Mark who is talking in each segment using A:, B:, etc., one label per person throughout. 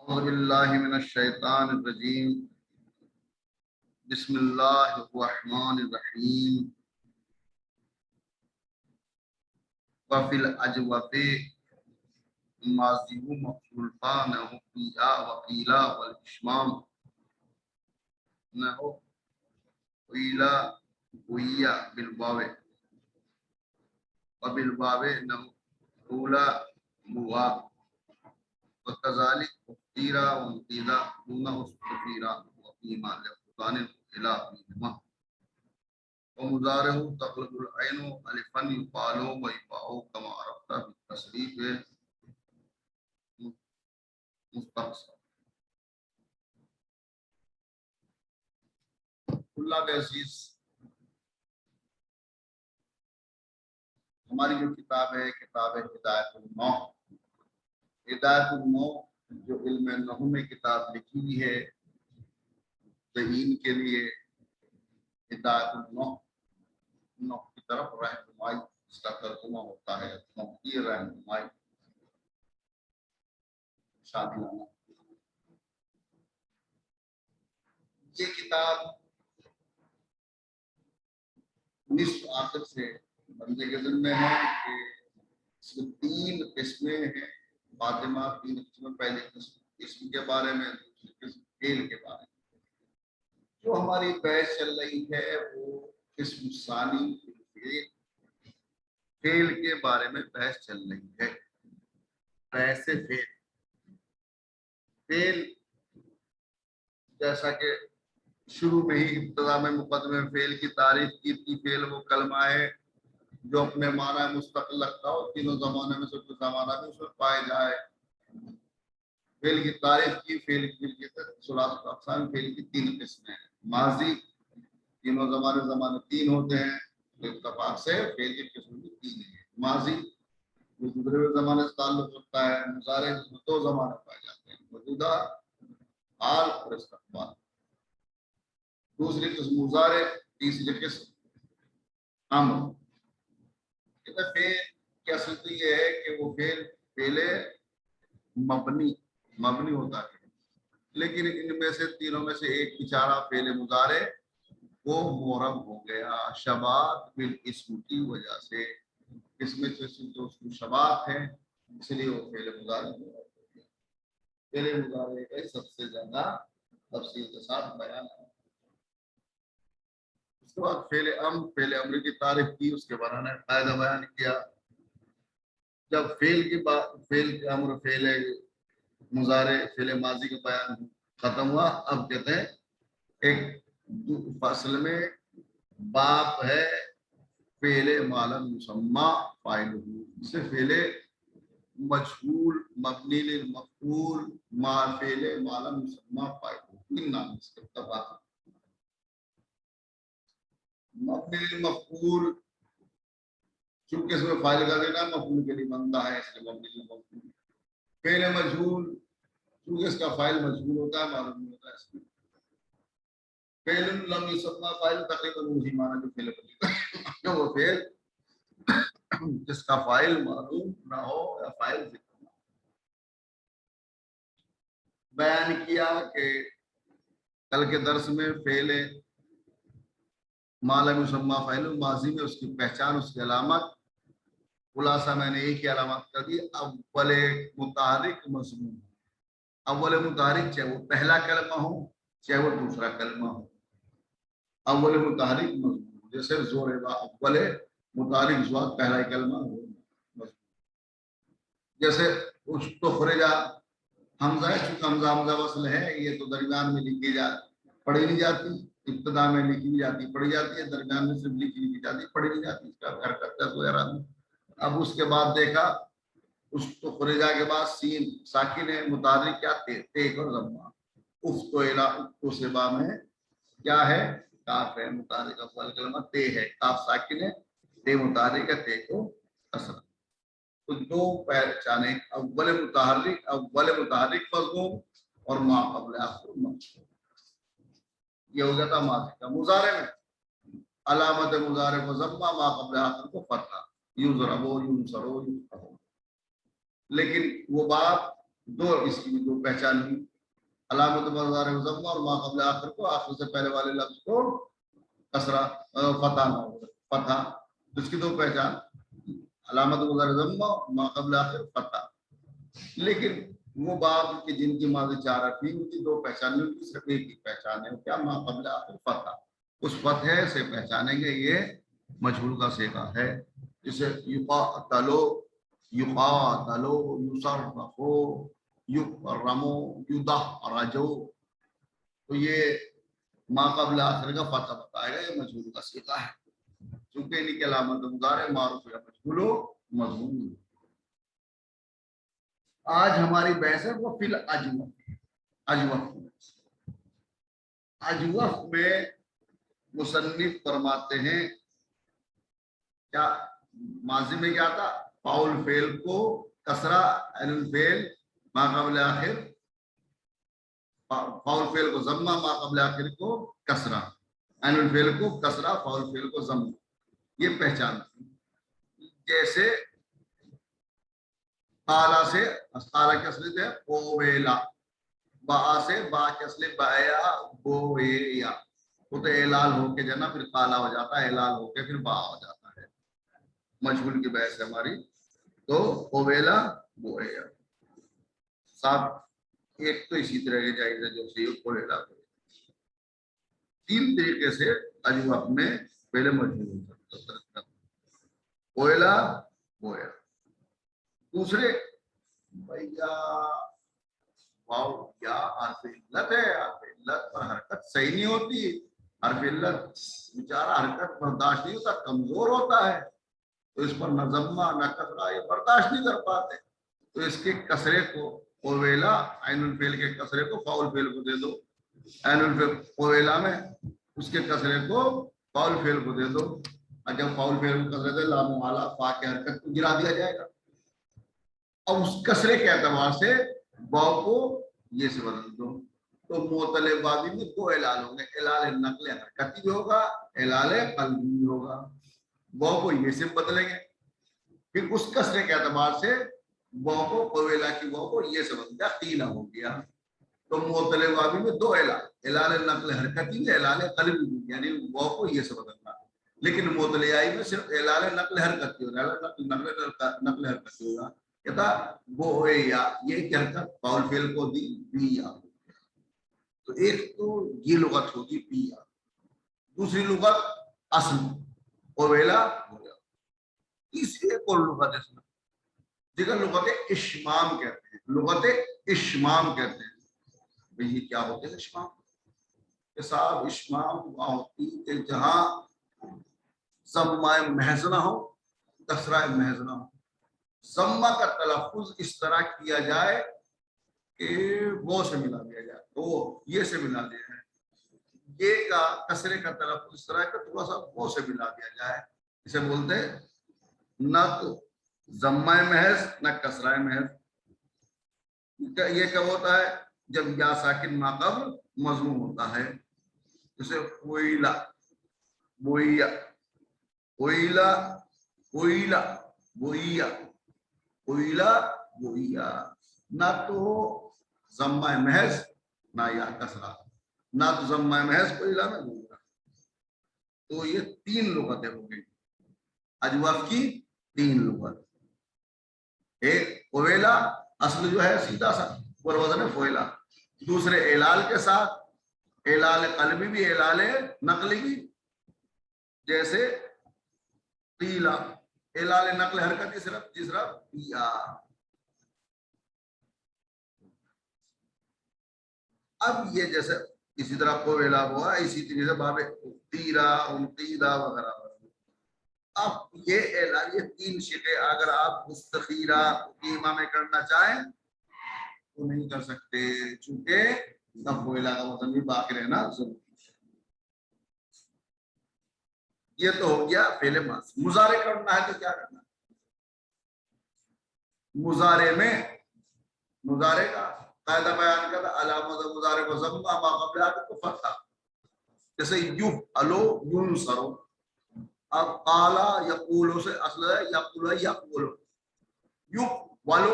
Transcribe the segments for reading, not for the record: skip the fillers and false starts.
A: اعوذ باللہ من الشیطان الرجیم بسم اللہ الرحمن الرحیم وفی الاجوف ماضی مفعول نہ فیہا وقیلا والاشمام نہ قیلا قویا بالواو وبالواو نہ قولا بوا وكذلك اختيرا وانقيلا دونه استفيرا وفيما لفظان الى فيهما ومضارع تقلب العين الفا يقال ويباع كما عرفت بالتصريف مستقصر. اللہ کے عزیز، ہماری جو کتاب ہے کتاب ہدایت النو. ہدایت النو جو علم نحو میں کتاب لکھی ہوئی ہے ذہین کے لیے، ہدایت النو نحو کی طرف رہنمائی، اس کا ترجمہ ہوتا ہے نحو کی رہنمائی، شادیانہ. یہ کتاب نصف آخر سے بندے کے ذمہ ہے کہ اس میں 3 قسمیں ہیں. فاطمہ 3 قسمیں، پہلے قسم کے بارے میں، دوسری قسم فعل کے بارے میں. جو ہماری بحث چل رہی ہے وہ قسم ثانی فعل کے بارے میں بحث چل رہی ہے. بحث فعل جیسا کہ شروع میں ہی ابتدا میں مقدمے میں فعل کی تعریف کی تھی. فعل وہ کلمہ ہے جو اپنے معنی مستقل رکھتا ہو، تینوں زمانے میں سے کوئی زمانہ بھی اس میں پائے جائے. فعل کی تعریف کی، فعل کی ثلاثۃ اقسام، فعل کی 3 قسمیں ہیں. ماضی، تینوں زمانے 3 ہوتے ہیں، اتفاق سے فعل کی قسم بھی 3 ہیں. ماضی جو گزرے ہوئے زمانے سے تعلق رکھتا ہے. مضارع جس میں 2 زمانے پائے جاتے ہیں، موجودہ حال اور استقبال. دوسری قسم مضارع، تیسری قسم امر. فعل کی اصل تو یہ ہے کہ وہ فعل پہلے مبنی ہوتا ہے، لیکن ان میں سے تینوں میں سے ایک بیچارہ فعل مضارع وہ معرب ہو گیا شباہت بالاسم کی وجہ سے. اس میں سے جو اس کی شباہت ہے اس لیے وہ فعل مضارع ہو گیا. فعل مضارع کا سب سے زیادہ تفصیل کے ساتھ بیان ہے. اس کے بعد فعل امر کی تعریف کی، اس کے بارے میں قاعدہ بیان کیا. جب فعل امر، فعل مضارع، فعل ماضی کا بیان ختم ہوا، اب کہتے ہیں ایک فصل میں باب ہے فعل ما لم یسمى فاعلہ. سے فعل مجہول مبنی للمفعول ما فعل ما لم یسمى فاعلہ، 3 نام اس کے اتفاق. مبنی للمفعول چونکہ اس میں فاعل کا دینا مفعول کے لیے بنتا ہے، اس لیے مبنی للمفعول. فعل مجہول چونکہ اس کا فاعل مجہول ہوتا ہے، معلوم نہیں ہوتا ہے. اس میں فعل لم یسمى فاعل تقریباً وہی معنی جو فعل کہ وہ فعل جس کا فاعل معلوم نہ ہو یا فاعل ذکر نہ ہو. بیان کیا کہ کل کے درس میں فعل ما لم یسمى فاعل ماضی میں اس کی پہچان، اس کی علامت، خلاصہ میں نے ایک ہی علامت کر دی. اول متحرک مضمون، اول متحرک چاہے وہ پہلا کلمہ ہو چاہے وہ دوسرا کلمہ ہو. اول متحرک مضمون، جیسے زوربا اول متحرک زواد پہلا کلمہ ہو مضمون. جیسے استخرجا حمزہ ہے، چونکہ حمزہ وصل ہے، یہ تو درمیان میں لکھی پڑھی نہیں جاتی. ابتدا میں لکھی بھی جاتی پڑھی جاتی ہے، درمیان میں صرف لکھی نہیں جاتی پڑھی نہیں جاتی. اس کا حرکت وغیرہ. اب اس کے بعد دیکھا استخرجا کے بعد سین ساکن ہے، متحرک کیا تے اور ضمہ. افتعلا اکتسبا میں کیا ہے؟ کاف ہے، متحرک اول کلمہ تے ہے، کاف ساکن ہے، تے متحرک ہے، تے کو کسر. تو 2 پہچانے، اول متحرک مضمون اور ما قبل آخر مضمون. یہ ہو جاتا ماضی کا. مضارع میں علامت مضارع کو ضمہ، ما قبل آخر کو فتحہ. یضرب ینصر یفتح. لیکن وہ بات دو اس کی بھی دو پہچان ہوئی، علامت مظاہر ضم اور ما قبل آخر کو آخر سے پہلے والے لفظ کو کسرہ فتح نہ ہو، فتح، اس کی دو پہچان، علامت مظاہر ضم ما قبل آخر فتح۔ لیکن وہ باب کہ جن کی ماضی چار حرفی ان کی دو پہچان نہیں، ان کی صرف ایک ہی پہچان ہے، کیا؟ ما قبل آخر فتح، اس فتح سے پہچانیں گے یہ مجہول کا صیغہ ہے، جسے یقاتلو، یقاتلو، یصرفو، یکرمو، یدحرجو، تو یہ ما قبل آخر کا فتح بتائے گا، یہ مجہول کا صیغہ ہے، چونکہ انہیں کی علامت مضارع معروف یا مجہول و مضمون۔ آج ہماری بحث ہے وہ فی الاجوف، اجوف، اجوف میں مصنف فرماتے ہیں کیا ماضی میں کیا تھا؟ فاعل فعل کو کسرہ، عین الفعل ما قبل آخر، فاعل فعل کو ضمہ، ما قبل آخر کو کسرہ، عین الفعل کو کسرہ، فاعل فعل کو ضمہ، یہ پہچان تھی۔ جیسے قالا سے قالا کی اصلیت ہے اویلا، با سے با کی اصلیت بایا بویا، وہ تو اعلال ہو کے جانا پھر قالا ہو جاتا ہے، اعلال ہو کے پھر با ہو جاتا ہے، مجہول کی بحث ہے ہماری، تو اویلا بویا صاحب، ایک تو اسی طرح کے جائز ہے جو صحیح اویلا، تین طریقے سے اجوف میں پہلے مجہول ہو سکتا ہے، اویلا بویا۔ دوسرے بھیا واو یا حرف علت ہے، حرف علت پر حرکت صحیح نہیں ہوتی، حرف علت بیچارہ حرکت برداشت نہیں ہوتا، کمزور ہوتا ہے، تو اس پر نہ ضمہ نہ کسرہ یہ برداشت نہیں کر پاتے، تو اس کے کسرے کو اویلا، عین الفعل کے کسرے کو فاعل فعل کو دے دو، عین الفعل اویلا میں اس کے کسرے کو فاعل فعل کو دے دو، اور جب فاعل فعل کو کسرے دے لام والا فا کے حرکت کو گرا دیا جائے گا، اب اس کسرے کے اعتبار سے واو کو یہ سے بدل دو، تو معطل بابی میں دو اعلال ہوں گے، اعلال نقل حرکتی بھی ہوگا، اعلال قلبی بھی ہوگا، واو کو یہ سے بدلیں گے، پھر اس کسرے کے اعتبار سے واو کو اویلا کی واو کو یہ سے بدل دیا، قیلا ہو گیا، تو معطل بابی میں دو اعلال، اعلال نقل حرکتی بھی، اعلال قلبی بھی، یعنی واو کو یہ سے بدلنا، لیکن معطل آئی میں صرف اعلال نقل حرکتی ہوگا، نقل حرکتی ہوگا، کہتا وہ یا یہ حرکت فاعل فعل کو دی بیا، تو ایک تو یہ لغت ہوگی بیا، دوسری لغت اصل اویلا ہو گیا، تیسری ایک اور لغت ہے جگہ لغت اشمام کہتے ہیں، لغت اشمام کہتے ہیں، یہ کیا ہوتے ہیں اشمام کے صاحب؟ اشمام وہاں ہوتی کہ جہاں ضمہ محض نہ ہو، کسرہ محض نہ ہو، ضمہ کا تلفظ اس طرح کیا جائے کہ وہ سے ملا دیا جائے، وہ یہ سے ملا دیا جائے، یہ کا کسرے کا تلفظ اس طرح کہ تھوڑا سا وہ سے ملا دیا جائے، اسے بولتے ہیں نہ تو ضمہ محض نہ کسرہ محض۔ یہ کب ہوتا ہے؟ جب یا ساکن ما قبل مضموم ہوتا ہے، جیسے ویلا، بویا، ویلا، ویلا، بویا، ویلا، بویا، نہ تو ضمہ محض نہ یا کسرہ، نہ تو ضمہ محض کو الا میں بولا، تو یہ تین لغتیں ہو گئی اجوف کی، تین لغت، ایک اویلا اصل جو ہے سیدھا سا پر وزن فویلا، دوسرے اعلال کے ساتھ، اعلال قلبی بھی اعلال نقلی بھی، جیسے قیلا، اعلال نقل حرکت صرف، تیسرا بیا۔ اب یہ جیسے اسی طرح کویلا ہوا، اسی طرح سے باب تیرا انقیدا وغیرہ، اب یہ اعلان، یہ تین شکے اگر آپ مستخیرہ قیمہ میں کرنا چاہیں تو نہیں کر سکتے، چونکہ تب کویلا کا وزن بھی باقی رہنا ضروری ہے۔ یہ تو ہو گیا فعل ماضی۔ مضارع کرنا ہے تو کیا کرنا ہے؟ مضارع میں مضارع کا قاعدہ بیان کرتا، علامت مضارع کو ضمہ، ما قبل آخر کو فتح، جیسے یفعلو ینصر، اب قالا یقولو سے اصل ہے یقولو، یقولو، یفعلو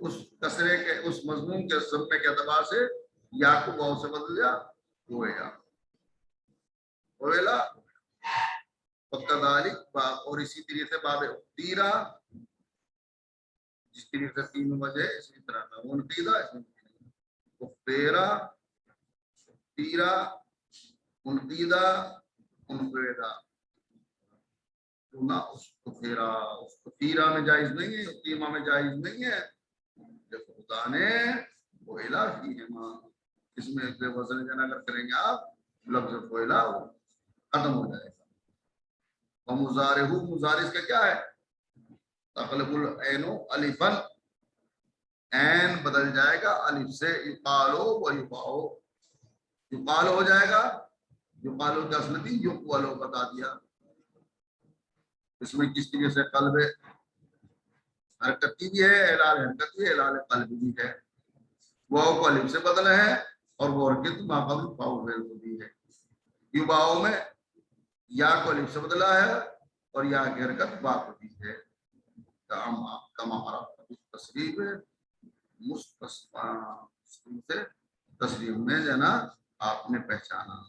A: اس کسرے کے اس مضمون کے ضمے کے اعتبار سے یا کو واو سے بدل دیا ہوئے ہوئلا وکذالک اور اسی طریقے سے باب تیرا جس طریقے سے تین وجہ اسی طرح کا انتیدا تیرا تیرا انتیدا انفیدا نہ اس کو تیرا میں جائز نہیں ہے تیما میں جائز نہیں ہے خدا نے وہ الہی ہے ماں اس میں وزن جنا اگر کریں گے آپ لفظ فعلا ختم ہو جائے گا ومضارع مضارع کا کیا ہے تقلب العین الفا عین بدل جائے گا الف سے یقالو و یقاؤ یقال ہو جائے گا یقالو کی اصل تھی یقولو بتا دیا اس میں کس طریقے سے قلب حرکتی بھی ہے اعلان حرکت بھی ہے اعلان قلب بھی ہے واو کو الف سے بدلا ہے اور وہ حرکت ماقبل فاؤ بھی ہے یباؤ میں یا کو الف سے بدلا ہے اور یا کی حرکت با کو بھی ہے کما عرفت تصریف مستثنی سے تصریف میں جو ہے نا آپ نے پہچانا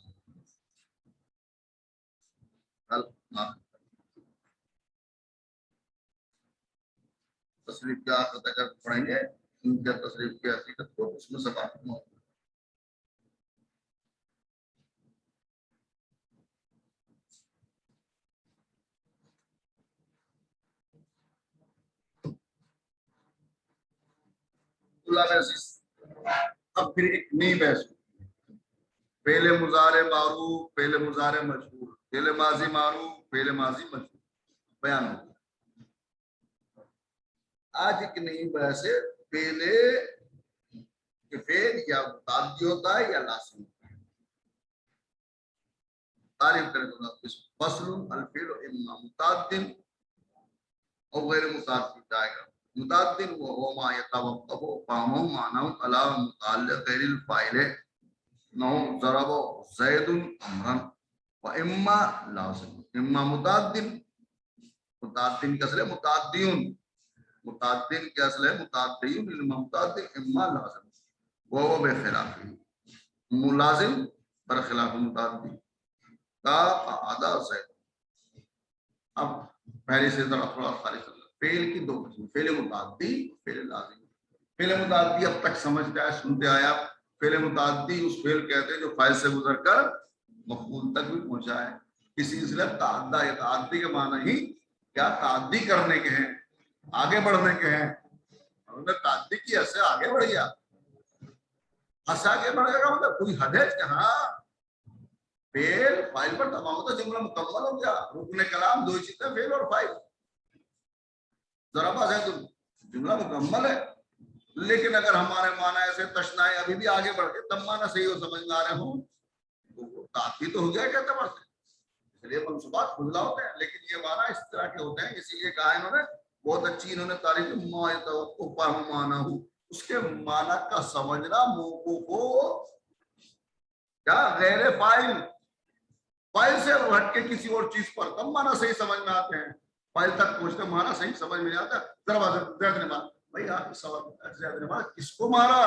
A: تصریف کیا اگر پڑھیں گے ان کے تصریف کی حقیقت کو اس میں سب آپ اب پھر ایک نئی بحث پہلے مضارع معروف پہلے مضارع مجبور پہلے ماضی معروف پہلے ماضی مجبور بیان ہو آج ایک نئی بحث ہے پہلے فعل یا متعدی ہوتا ہے یا لازم ہوتا ہے تعریف کریں تو فصل الفعل اما متعد او غیر متعدی جائے گا متعدد وهو ما يتوقف فهمه معناه على متعلق غير الفاعل نو ضرب زيد امرا واما لازم اما متعدد متعدد کا اصل ہے متعدیون متعدد کا اصل ہے متعدیون اما متعدد اما لازم وهو بخلاف ملازم برخلاف متعدد کا ادا زید اب پہلے سے ذرا تھوڑا خالی فعل کی دو قسم فعل متعدی فعل لازم فعل متعدی اب تک سمجھتے آئے سنتے آیا فعل متعدی اس فعل کہتے ہیں جو فاعل سے گزر کر مفعول تک بھی پہنچا ہے اسی سلسلے تعدی یا تعدی کے معنی ہی کیا تعدی کرنے کے ہیں آگے بڑھنے کے ہیں انہوں نے تعدی کی حد سے آگے بڑھ گیا حد سے آگے بڑھ گیا مطلب کوئی حد ہے جہاں فعل فاعل پر تمام ہوتا جملہ مکمل ہو گیا رکن کلام دو چیزیں فعل اور فاعل ذرا بات ہے تو جملہ مکمل ہے لیکن اگر ہمارے معنی ایسے تشنائے ابھی بھی آگے بڑھ کے تب معنی صحیح ہو سمجھ میں آ رہے ہوں تو تعدی تو ہو گیا کیا اعتبار سے اس لیے منصوبات کھلا ہوتے ہیں لیکن یہ معنی اس طرح کے ہوتے ہیں اسی لیے کہا انہوں نے بہت اچھی انہوں نے تعریف ما یتوقف فهم معنی اس کے معنی کا سمجھنا موقوف ہو کیا غیر فاعل فاعل سے ہٹ کے کسی اور چیز پر تب معنی صحیح سمجھ میں آتے ہیں فاعل تک پہنچتے مارا صحیح سمجھ میں آتا ذرا زید نے مارا بھائی آپ اس سوال زید نے مارا کس کو مارا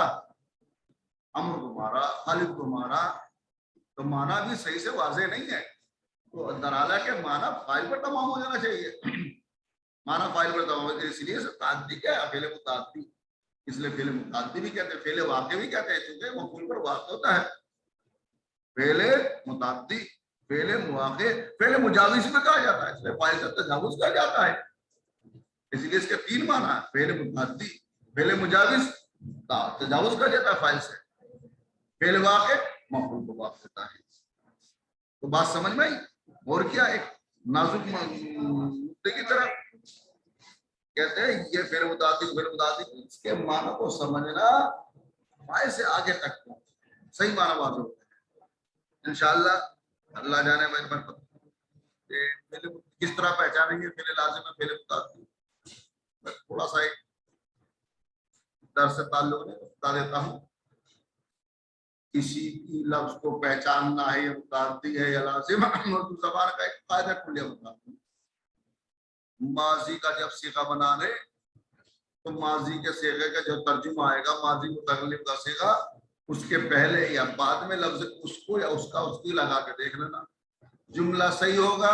A: عمرو کو مارا خالد کو مارا تو مانا بھی صحیح سے واضح نہیں ہے تو دلالہ کے مانا فاعل پر تمام ہو جانا چاہیے مانا فاعل پر تمام ہو اس لیے تعدی کیا ہے فعل متعدی اس لیے فعل متعدی بھی کہتے ہیں فعل واقع بھی کہتے ہیں کیونکہ مفعول پر واقع ہوتا ہے فعل متعدی فعل مواقع فعل مجاوز میں کہا جاتا ہے اس لیے فاعل سے تجاوز کہا جاتا ہے اس لیے اس کے تین معنی ہیں فعل متعدی فعل مجاوز تجاوز کہا جاتا ہے فاعل سے فعل واقع مفعول کو واقع ہوتا ہے تو بات سمجھ میں آئی اور کیا ایک نازک مدے کی طرف کہتے ہیں یہ فعل متعدی اس کے معنی کو سمجھنا فاعل سے آگے تک صحیح معنی واضح ہوتا ہے انشاءاللہ اللہ جانے کس طرح پہچانیں گے فعل لازم ہے فعل متعدی تھوڑا سا ایک درس سے تعلق بتا دیتا ہوں کسی کی لفظ کو پہچاننا ہے یا متعدی ہے یا لازم اردو زبان کا ایک قاعدہ کلیہ بتا دوں ماضی کا جب صیغہ بنا لے تو ماضی کے صیغے کا جو ترجمہ آئے گا ماضی متکلم کا صیغہ اس کے پہلے یا بعد میں لفظ اس کو یا اس کا اس کی لگا کے دیکھ لینا. جملہ صحیح ہوگا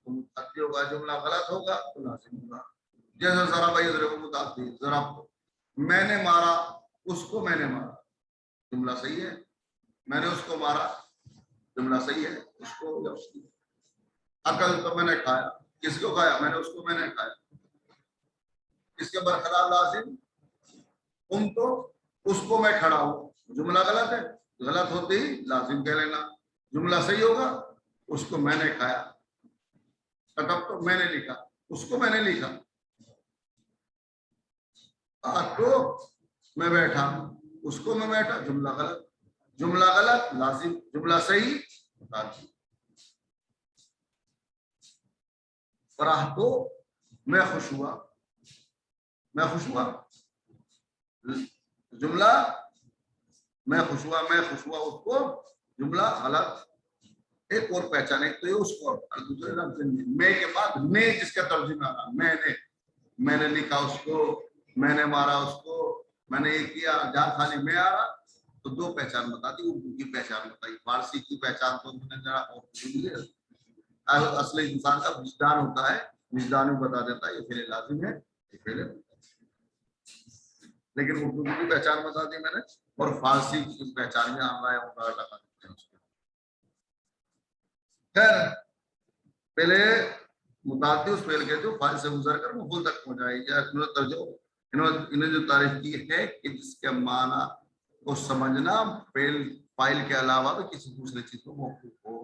A: تو متعدی ہوگا, جملہ غلط ہوگا تو لازم ہوگا. جیسے ذرا بھائی ذرا متعدی, ذرا میں نے مارا اس کو, میں نے مارا جملہ صحیح ہے, میں نے اس کو مارا جملہ صحیح ہے, اس کو یا اس کی. عقل تو میں نے کھایا, کس کو کھایا, میں نے اس کو, میں نے کھایا. اس کے برخلاف لازم تم تو اس کو میں کھڑا ہوں, جملہ غلط ہے, غلط ہوتے ہی لازم کہہ لینا. جملہ صحیح ہوگا اس کو میں نے کھایا, کتب تو میں نے لکھا, اس کو میں نے لکھا. تو میں بیٹھا, اس کو میں بیٹھا, جملہ غلط, جملہ غلط لازم, جملہ صحیح لازم. فرح تو میں خوش ہوا, میں خوش ہوا, جملہ میں خوش ہوا, میں خوش ہوا اس کو, جملہ غلط. ایک اور پہچان, ایک تو یہ اس کو, دوسرے لفظ میں کے بعد میں جس کا ترجمہ آنا, میں نے لکھا اس کو, میں نے مارا اس کو, میں نے یہ کیا, جہاں خالی میں آ رہا تو دو پہچان بتا دی. اردو کی پہچان بتائی, فارسی کی پہچان تو میں نے ذرا اصل انسان کا وجدان ہوتا ہے, وجدان میں بتا دیتا ہے یہ فعل لازم ہے, یہ فعل, لیکن اردو کی پہچان بتا دی میں نے, اور فارسی کی پہچان میں آ رہا ہے لگا دیتے ہیں اس کو. خیر پہلے متعدی اس فعل کے جو فائل سے گزر کر مفعول تک پہنچائی جائے. انہوں جو تعریف کی ہے کہ جس کے معنی کو سمجھنا فائل کے علاوہ بھی کسی دوسرے چیز کو موقوف ہو.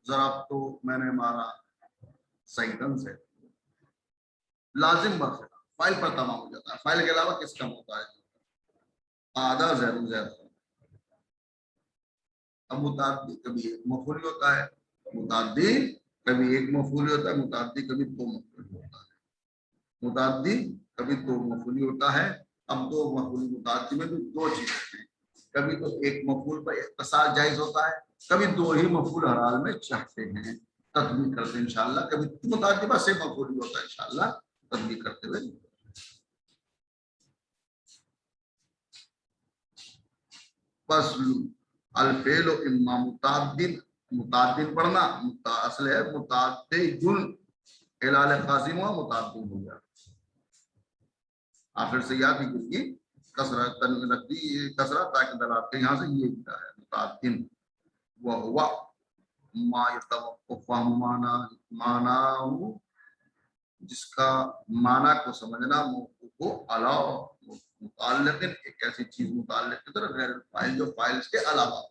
A: ضرب تو میں نے مارا سیدن سے, لازم برخلاف فائل پر تمام ہو جاتا ہے, فائل کے علاوہ کس کا ہوتا ہے. آدھا زید زید. اب متعدی کبھی ایک مفعول ہوتا ہے, متعدی کبھی ایک مفعول ہوتا ہے, متعدی کبھی دو مفعول ہوتا ہے. متعدی کبھی دو مفعول ہوتا ہے. اب دو مفعول متعدی میں بھی دو چیزیں ہیں, کبھی تو ایک مفعول پر اختصار جائز ہوتا ہے, کبھی دو ہی مفعول ہر حال میں چاہتے ہیں, تطبیق کرتے ہیں انشاءاللہ. کبھی متعدی بس ایک مفعول بھی ہوتا ہے انشاءاللہ, تطبیق کرتے ہوئے. فصل الفعل اما متعدد, متعدد پڑھنا اصل ہے متعدد, الال قاسم ہوا متعدد ہو گیا. آخر سے یاد نہیں کی کسرت تنوین کسرت تاکہ دلالت یہاں سے یہ لکھا ہے متعدد. وہ ما یتوقف معنی جس کا معنی کو سمجھنا موقوف ہو علاوہ متعلق, ایک ایسی چیز متعلق کی طرح غیر فائل جو فائل کے علاوہ,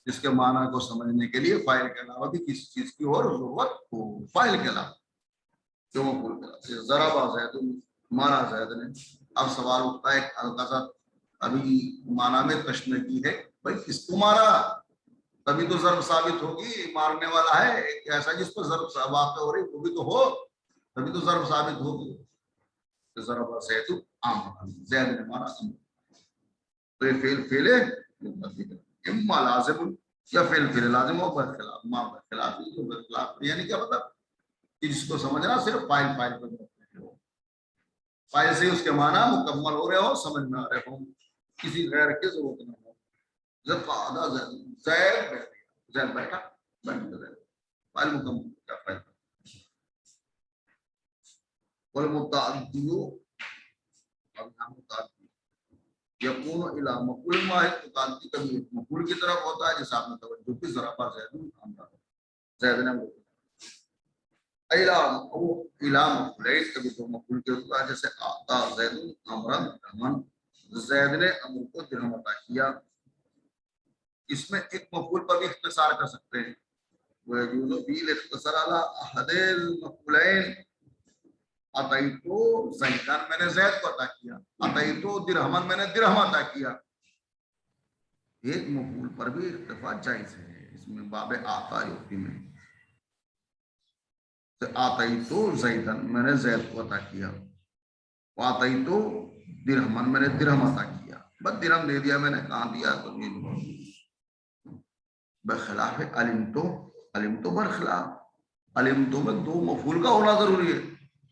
A: جس کے معنی کو سمجھنے کے لیے فائل کے علاوہ بھی کسی چیز کی اور ضرورت ہو. فائل کے علاوہ جو مفعول کے ضربا زید مارا زید نے. اب سوال اٹھتا ہے ہلکا سا, ابھی معنی میں تشنیعی ہے, بھائی کس کو مارا, تبھی تو ضرب ثابت ہوگی. مارنے والا ہے ایسا جس پر ضرب واقع ہو رہی, وہ بھی تو ہو, تبھی تو ضرب ثابت ہوگی. ضرب زید زید نے مارا, تو یہ فعل اما لازم یا فعل لازم ہو برخلاف ما برخلاف, جو برخلاف یعنی کیا مطلب کہ جس کو سمجھنا صرف فائل پر ہو, فائل سے اس کے معنی مکمل ہو رہے ہو, سمجھ میں آ رہے ہو, کسی غیر کی ضرورت نہ ہو. زید بیٹھا فائل مکمل کیا فائل. والمتعدی یکون الی مفعول واحد, متعدی کبھی ایک مفعول کی طرف ہوتا ہے, جیسے آپ نے توجہ کی ضربا زید نے الی مفعولین, کبھی دو مفعول کے ہوتا ہے, جیسے اعطا زید امرا درہما, زید نے امر کو درہم عطا کیا. اس میں ایک مفعول پر بھی اختصار کر سکتے ہیں. ويجوز فيه الاختصار على احد المفعولين. عطیتو زیدان, میں نے زید کو عطا کیا, عطیتو درہمن, میں نے درہم عطا کیا. ایک مفعول پر بھی اکتفا جائز ہے, اس میں باب آتا یوفی میں. عطیتو زیدان, میں نے زید کو عطا کیا, عطیتو درہمن, میں نے درہم عطا کیا. بس درہم دے دیا میں نے, کہاں دیا تو یہ بخلاف علمتو, علمتو برخلاف, علمتو میں دو مفعول کا ہونا ضروری ہے.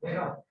B: Pero